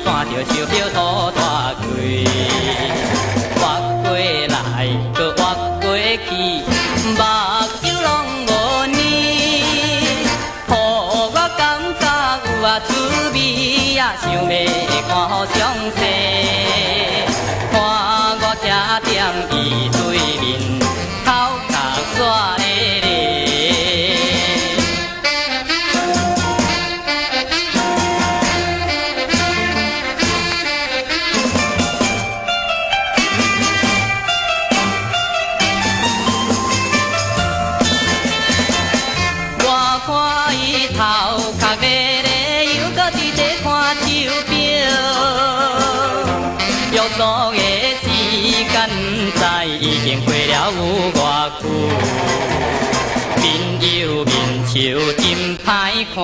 看着手表土大开，活过来，搁活过去，目睭拢无呢，互我感觉有啊滋味啊，想要看好详细，看我徛踮伊对面，头壳煞咧咧。看伊头壳咧咧，又搁伫咧看手表，约束的时间不知已经过了有偌久。面油面手真歹看，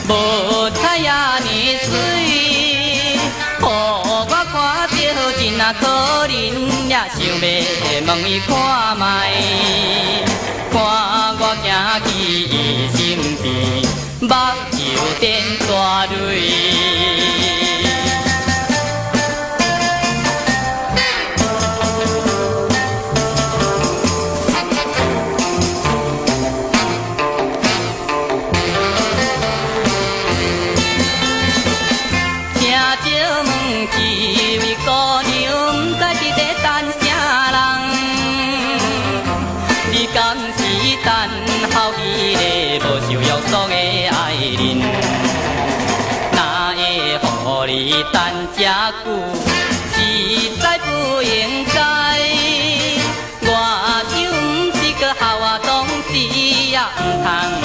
无彩也呢水，互我看着真啊可怜，也想要问伊看卖。看我行去伊身边，目睭点大泪。正少问一位姑娘，不知伫咧等啥人？你敢是等候迄个无受约束的爱人？哪会予你等这久？实在不应该。我想不是个好啊，当时也唔通。